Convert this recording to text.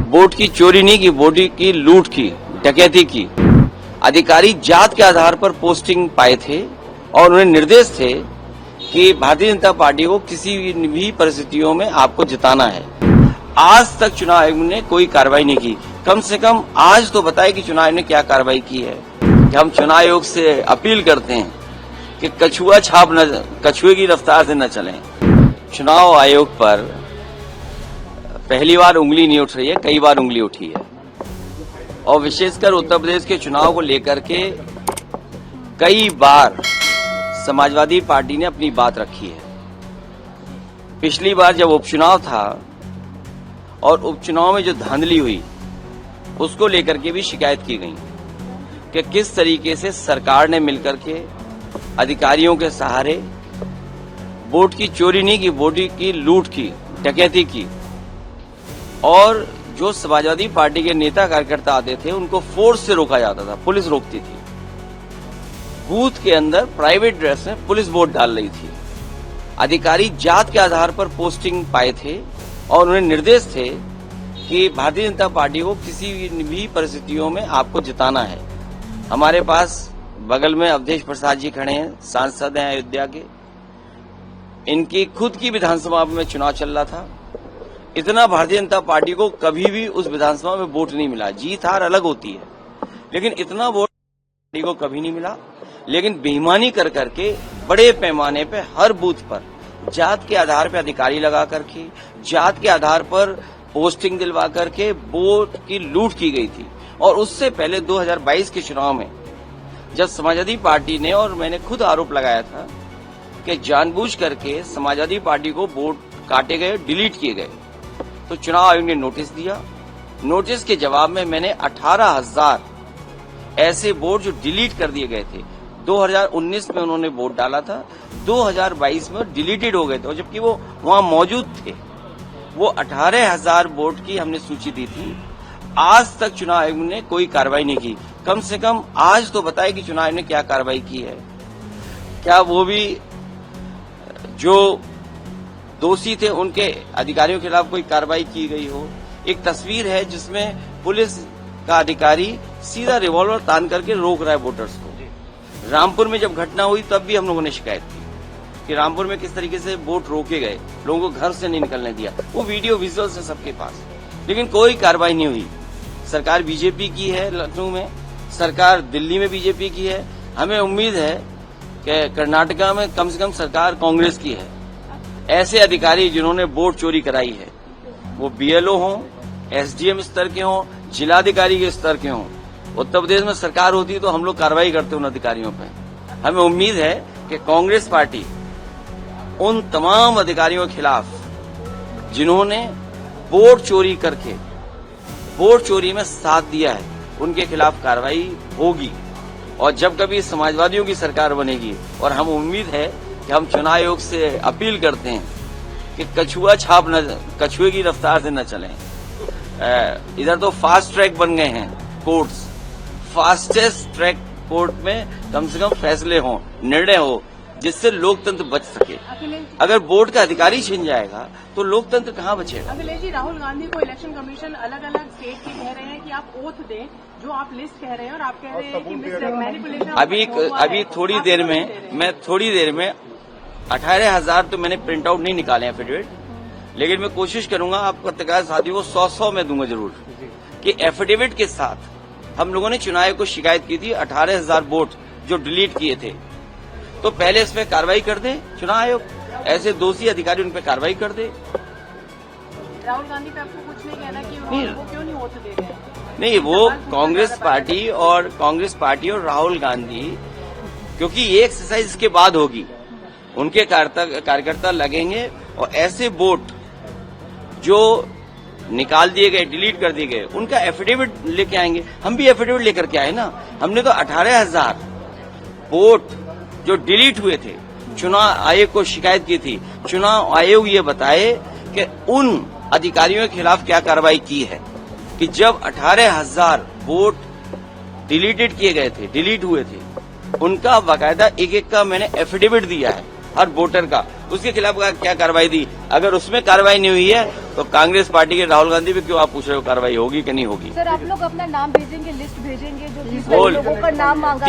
Vote की चोरी नहीं की, वोट की लूट की, डकैती की। अधिकारी जात के आधार पर पोस्टिंग पाए थे और उन्हें निर्देश थे कि भारतीय जनता पार्टी को किसी भी परिस्थितियों में आपको जिताना है। आज तक चुनाव आयोग ने कोई कार्रवाई नहीं की। कम से कम आज तो बताए कि चुनाव आयोग ने क्या कार्रवाई की है। कि हम चुनाव आयोग से अपील करते हैं कि कछुए की रफ्तार से न चलें। चुनाव आयोग पर पहली बार उंगली नहीं उठ रही है, कई बार उंगली उठी है और विशेषकर उत्तर प्रदेश के चुनाव को लेकर के कई बार समाजवादी पार्टी ने अपनी बात रखी है। पिछली बार जब उपचुनाव था और उपचुनाव में जो धांधली हुई उसको लेकर के भी शिकायत की गई कि किस तरीके से सरकार ने मिलकर के अधिकारियों के सहारे वोट की चोरी नहीं की, वोट की लूट की, डकैती की और जो समाजवादी पार्टी के नेता कार्यकर्ता आते थे उनको फोर्स से रोका जाता था, पुलिस रोकती थी। बूथ के अंदर प्राइवेट ड्रेस में पुलिस वोट डाल रही थी। अधिकारी जात के आधार पर पोस्टिंग पाए थे और उन्हें निर्देश थे कि भारतीय जनता पार्टी को किसी भी परिस्थितियों में आपको जिताना है। हमारे पास बगल में अवधेश प्रसाद जी खड़े हैं, सांसद हैं अयोध्या के। इनकी खुद की विधानसभा में चुनाव चल रहा था। इतना भारतीय जनता पार्टी को कभी भी उस विधानसभा में वोट नहीं मिला। जीत हार अलग होती है, लेकिन इतना वोट पार्टी को कभी नहीं मिला। लेकिन बेईमानी कर करके बड़े पैमाने पे हर बूथ पर जात के आधार पर अधिकारी लगा करके, जात के आधार पर पोस्टिंग दिलवा करके वोट की लूट की गई थी। और उससे पहले 2022 के चुनाव में जब समाजवादी पार्टी ने, और मैंने खुद आरोप लगाया था कि जानबूझ करके समाजवादी पार्टी को वोट काटे गए, डिलीट किए गए, तो चुनाव आयोग ने नोटिस दिया। नोटिस के जवाब में मैंने 18,000 ऐसे वोट जो डिलीट कर दिए गए थे, 2019 में उन्होंने वोट डाला था, 2022 में डिलीटेड हो गए थे, और जबकि वो वहां मौजूद थे। वो 18,000 वोट की हमने सूची दी थी। आज तक चुनाव आयोग ने कोई कार्रवाई नहीं की। कम से कम आज तो बताए कि चुनाव आयोग ने क्या कार्रवाई की है। क्या वो भी जो दोषी थे उनके अधिकारियों के खिलाफ कोई कार्रवाई की गई हो। एक तस्वीर है जिसमें पुलिस का अधिकारी सीधा रिवॉल्वर तान करके रोक रहा है वोटर्स को। रामपुर में जब घटना हुई तब भी हम लोगों ने शिकायत की कि रामपुर में किस तरीके से वोट रोके गए, लोगों को घर से नहीं निकलने दिया। वो वीडियो विजुअल्स है सबके पास, लेकिन कोई कार्रवाई नहीं हुई। सरकार बीजेपी की है लखनऊ में, सरकार दिल्ली में बीजेपी की है। हमें उम्मीद है कि कर्नाटका में कम से कम सरकार कांग्रेस की है। ऐसे अधिकारी जिन्होंने वोट चोरी कराई है, वो बीएलओ हों, एसडीएम स्तर के हों, जिलाधिकारी के स्तर के हों, उत्तर प्रदेश में सरकार होती तो हम लोग कार्रवाई करते उन अधिकारियों पर। हमें उम्मीद है कि कांग्रेस पार्टी उन तमाम अधिकारियों के खिलाफ जिन्होंने वोट चोरी करके वोट चोरी में साथ दिया है, उनके खिलाफ कार्रवाई होगी। और जब कभी समाजवादियों की सरकार बनेगी, और हम उम्मीद है कि हम चुनाव आयोग से अपील करते हैं कि कछुए की रफ्तार से न चलें। इधर तो फास्ट ट्रैक बन गए हैं कोर्ट्स, फास्टेस्ट ट्रैक कोर्ट में कम से कम फैसले हों, निर्णय हो, जिससे लोकतंत्र बच सके। अगर वोट का अधिकारी छिन जाएगा तो लोकतंत्र कहाँ बचेगा। अखिलेश जी, राहुल गांधी को इलेक्शन कमीशन अलग अलग स्टेट के कह रहे हैं कि आप ओथ दें, जो आप लिस्ट कह रहे हैं, और आप कह रहे हैं कि मैनिपुलेशन। अभी थोड़ी देर में 18,000 तो मैंने प्रिंट आउट नहीं निकाले एफिडेविट, लेकिन मैं कोशिश करूंगा आप पत्रकार साथियों को 100 में दूंगा जरूर कि एफिडेविट के साथ हम लोगों ने चुनाव आयोग को शिकायत की थी 18,000 वोट जो डिलीट किए थे। तो पहले इस पे कार्रवाई कर दे चुनाव आयोग, ऐसे दोषी अधिकारी उन पे कार्रवाई कर दे। राहुल गांधी पे आपको कुछ नहीं कहना कि वो क्यों नहीं वोट दे रहे हैं? नहीं, वो कांग्रेस पार्टी और राहुल गांधी, क्योंकि ये एक्सरसाइज इसके बाद होगी, उनके कार्यकर्ता लगेंगे और ऐसे वोट जो निकाल दिए गए, डिलीट कर दिए गए, उनका एफिडेविट लेके आएंगे। हम भी एफिडेविट लेकर के आए ना। हमने तो 18,000 वोट जो डिलीट हुए थे चुनाव आयोग को शिकायत की थी। चुनाव आयोग ये बताए कि उन अधिकारियों के खिलाफ क्या कार्रवाई की है कि जब 18,000 वोट डिलीटेड किए गए थे, डिलीट हुए थे, उनका बाकायदा एक एक का मैंने एफिडेविट दिया है हर वोटर का, उसके खिलाफ क्या कार्रवाई दी। अगर उसमें कार्रवाई नहीं हुई है तो कांग्रेस पार्टी के राहुल गांधी पे क्यों आप पूछ रहे हो कार्रवाई होगी कि नहीं होगी। सर आप लोग अपना नाम भेजेंगे, लिस्ट भेजेंगे जो 20 बोल। लोगों का नाम मांगा